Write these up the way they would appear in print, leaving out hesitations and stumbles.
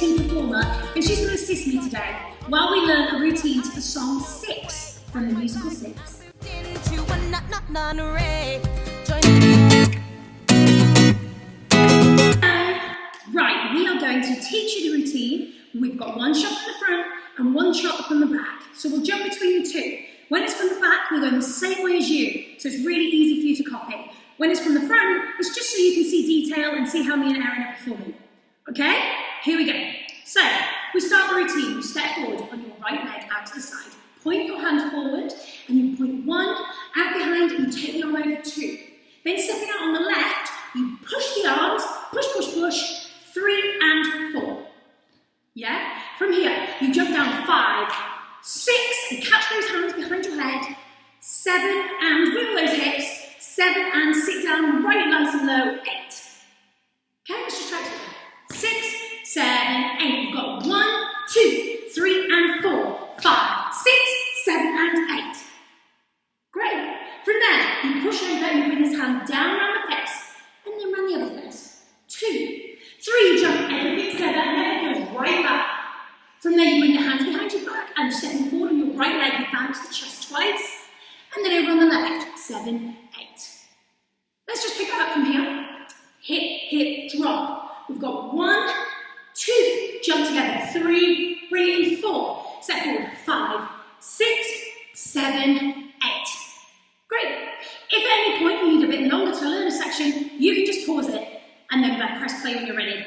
routine performer, and she's going to assist me today while we learn a routine to the song Six from the musical Six. Right, we are going to teach you the routine. We've got one shot from the front and one shot from the back. So we'll jump between the two. When it's from the back, we're going the same way as you. So it's really easy for you to copy. When it's from the front, it's just so you can see detail and see how me and Erin are performing. Okay? Here we go. So, we start the routine. You step forward on your right leg out to the side. Point your hand forward, and you point one out behind, and you take the arm over two. Then stepping out on the left, you push the arms, push, push, push, 3 and 4. Yeah? From here, you jump down 5, 6, and catch those hands behind your head. 7, and wiggle those hips. 7, and sit down right nice and low. 8. Okay, let's just try it. 6, 7, 8. You've got 1, 2, 3, and 4, 5, 6, 7, and 8. Great. From there, you push over and you bring this hand down around the face, and then round the other face. 2, 3, you jump everything together, and then it goes right back. From there, you bring the hands behind your back, and stepping forward on your right leg, you bounce the chest twice, and then over on the left. 7, 8. Let's just pick that up from here. Hip, hip, drop. We've got 1, 2, jump together. 3, bring it in. 4, step forward. 5, 6, 7, 8. Great. If at any point you need a bit longer to learn a section, you can just pause it and then press play when you're ready.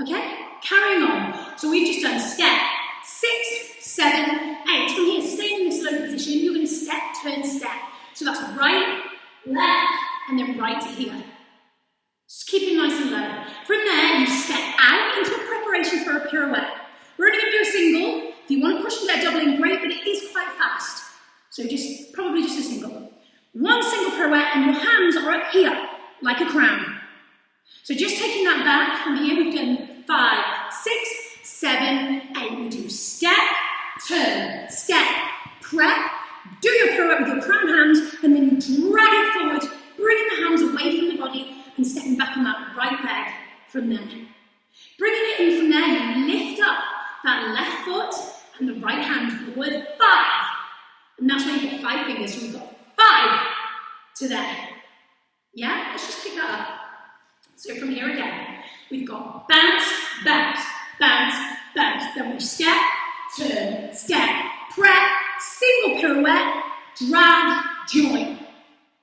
Okay, carrying on. So we've just done step 6, 7, 8. From here, staying in this low position, you're going to step, turn, step. So that's right, left, and then right to here. Just keep it nice and low. From there, you step out into a preparation for a pirouette. We're only going to do a single. If you want to push and get a double in, great, but it is quite fast. So probably just a single. One single pirouette, and your hands are up here, like a crown. So just taking that back, from here we've done 5, 6, 7, 8. We do step, turn, step, prep, do your pirouette with your crown hands, and then drag it forward, bringing the hands away from the body, and stepping back on that right leg from there. Bringing it in from there, you lift up that left foot and the right hand forward. 5. And that's where you get 5 fingers, so we've got 5 to there. Yeah, let's just pick that up. So from here again, we've got bounce, bounce, bounce, bounce. Then we step, turn, step, prep, single pirouette, drag, join.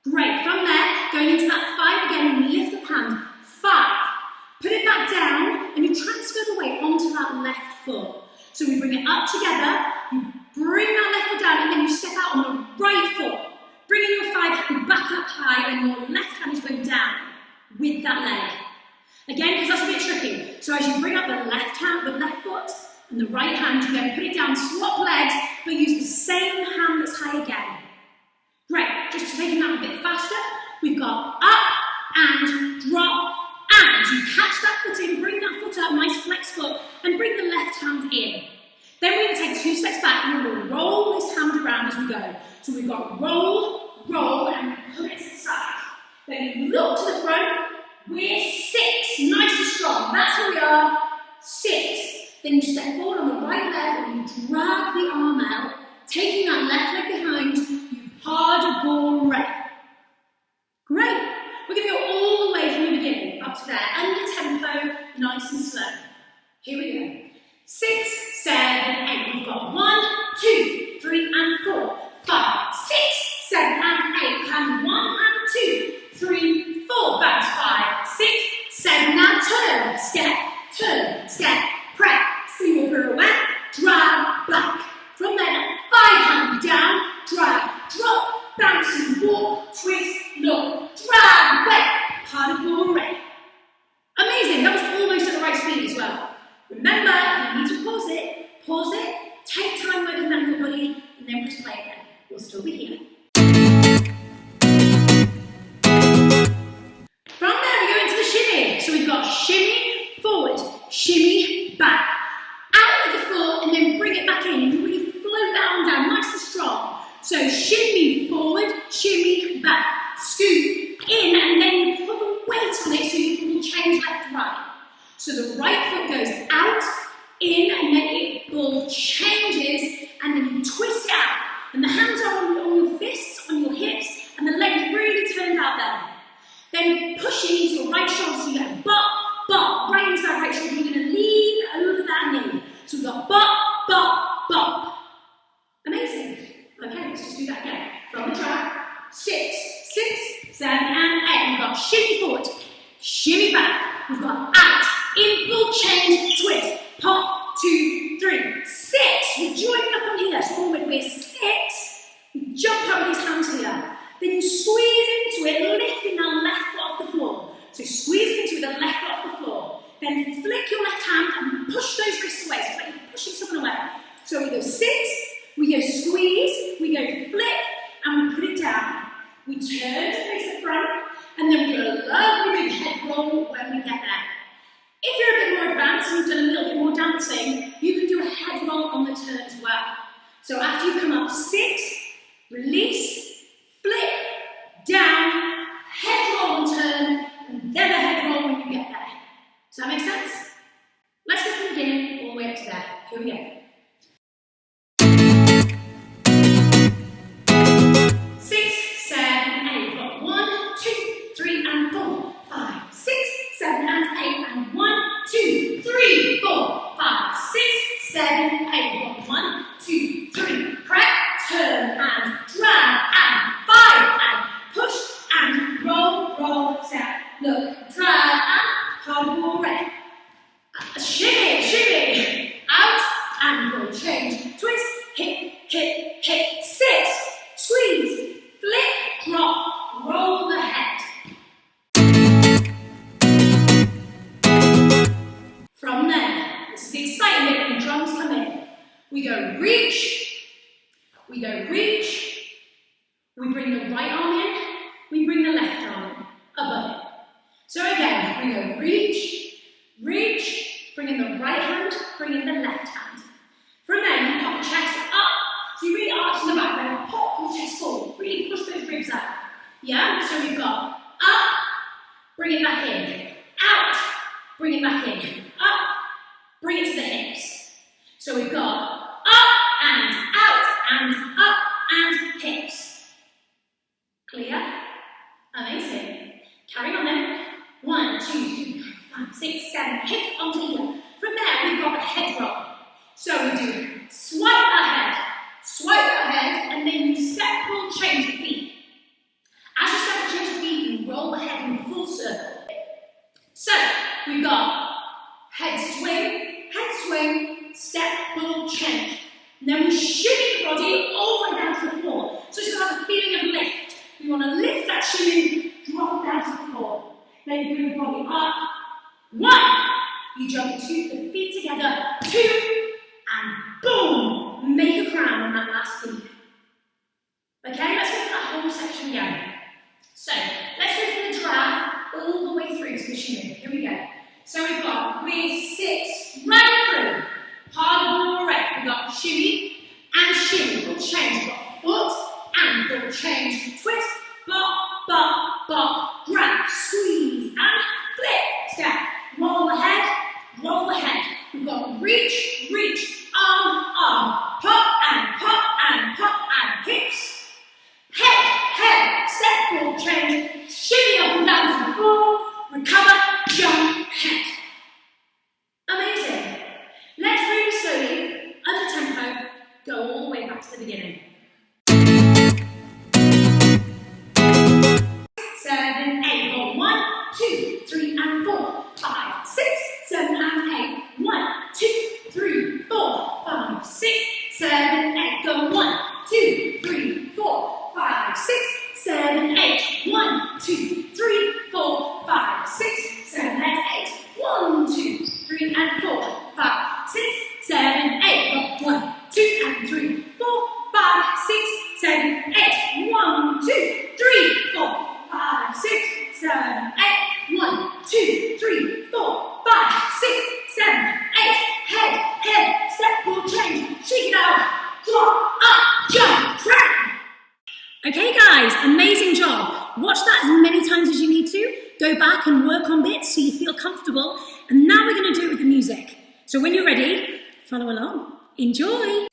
Great. From there, going into that 5 again, you lift up hand. 5. Put it back down, and you transfer the weight onto that left foot. So we bring it up together, you bring that left foot down, and then you step out on the right foot. Bringing your 5 hand back up high, and your left hand is going down with that leg. Again, because that's a bit tricky. So as you bring up the left hand, the left foot, and the right hand, you then put it down, swap legs, but use the same hand that's high again. Great, just taking that a bit faster. We've got up, and drop, and you catch that foot in, bring that foot up, nice flex foot, and bring the left hand in. Then we're going to take 2 steps back, and we're going to roll this hand around as we go. So we've got roll, roll, and we put it to the side. Then you look to the front, we're 6, nice and strong. That's where we are, 6. Then you step forward on the right leg, and you drag the arm out, taking that left leg behind, you pas de bourrée. Great. We're going to go all the way from the beginning, up to there, under tempo, nice and slow. Here we go. 6, 7, 8. We've got 1, 2, 3, and 4, 5, 6, 7, and 8. And 1, and 2, 3, 4. Bounce 5, 6, 7. Now turn, step, prep, single pirouette, drag, back. From there, 5 hand down, drag, drop, bounce and walk, twist, look, drag, wet, pas de bourrée. Amazing, that was almost at the right speed as well. Remember, you need to pause it, take time working that in your body, and then press play again. We'll still be here. So the right foot goes out, in, and then it ball changes, and then you twist it out. And the hands are on your fists, on your hips, and the leg really turned out there. Then pushing into your right shoulder, so you get a bop, bop, right into that right shoulder. You're going to lean over that knee. So we've got bop, bop, bop. Amazing. Okay, let's just do that again. From the track, 6, 6, 7, and 8. We've got shimmy forward, shimmy back. We've got out, in, pull, change, twist, pop, 2, 3, 6. We're joining up on here. So when we're 6, we jump up with these hands here. Then you squeeze into it, lifting that left foot off the floor. So squeeze into it, the left foot off the floor. Then flick your left hand and push those wrists away. So it's like you're pushing someone away. So we go 6, we go squeeze, we go flick, and we put it down. We turn to face the front, and then we do a lovely big head roll when we get there. If you're a bit more advanced and you've done a little bit more dancing, you can do a head roll on the turn as well. So after you've come up 6, release, flick, down, head roll and turn, and then a head roll when you get there. Does that make sense? Let's go from the beginning all the way up to there. Here we go. 6, 7, 8. We've got 1, 2, 3, and 4, 5, 6, 7, and 8, and 1, 2, 3, 4, 5, 6, 7, 8. We've got 1, 2, 3. Prep, turn, and drag, and 5, and push, and roll, roll, step, look, drag, and hardball red. Shimmy, shimmy, out, and go, change, twist, hit, hit, hit, 6, squeeze, flick, drop, roll the head. From there, this is the exciting bit when the drums come in. We go reach, we go reach, we bring the right arm in, we bring the left arm in, above it. So again, we go reach, reach, bring in the right hand, bring in the left hand. From there, you pop your chest up, so you really arch in the back, then pop your chest forward, really push those ribs out. Yeah, so we've got up, bring it back in, out, bring it back in, up, bring it to the hips. So we've got up and out and up and hips. Clear? Amazing. Carry on then. 1, 2, 3, 4, 5, 6, 7, hips onto here. From there, we've got the head roll. So we do swipe that head, and then you step, pull, change the feet. As you step, change the feet, you roll the head in a full circle. So we've got head swing, step, pull, change. And then we shimmy the body all the way down to the floor. So it's got a feeling of lift. We want to lift that shimmy, drop it down to the floor. Then you bring the body up. 1. You jump the feet together. 2. And boom! Make a crown on that last feet. Okay, let's go for that whole section again. So, let's go for the drag all the way through to the shimmy. Here we go. So we've got with 6, right through. Hard ball red. We've got shimmy and shimmy. We'll change. We've got foot and we'll change. Twist, bop, bop, bop, grab, squeeze, and flip. Step. Roll the head, roll the head. We've got reach, reach, arm, arm, pop and hips. Head, step, ball, change, shimmy up and down to the floor, recover, jump, head. Amazing. Let's really slowly, under tempo, go all the way back to the beginning. 7, 8, go 1, 2, 3, and 4, 5, 6, 7, and 8. 1, 2, 3, 4, 5, 6, 7, 8. Go 1, 2, 3, 4, 5, 6, 7, 8. 1, 2, 3, 4, 5, 6, 7, 8. 1, 2, 3, and 4, 5, 6, 7, 8. Go 1, 2, and 3, 4, 5, 6, 7, 8. 1, 2, 3, 4, 5, 6, 7, 8. 1, 2, 3, 4, 5, 6, 7, 8. Head, step, ball, change, shake it out, drop, up, jump, crown. Okay guys, amazing job. Watch that as many times as you need to. Go back and work on bits so you feel comfortable. And now we're going to do it with the music. So when you're ready, follow along. Enjoy!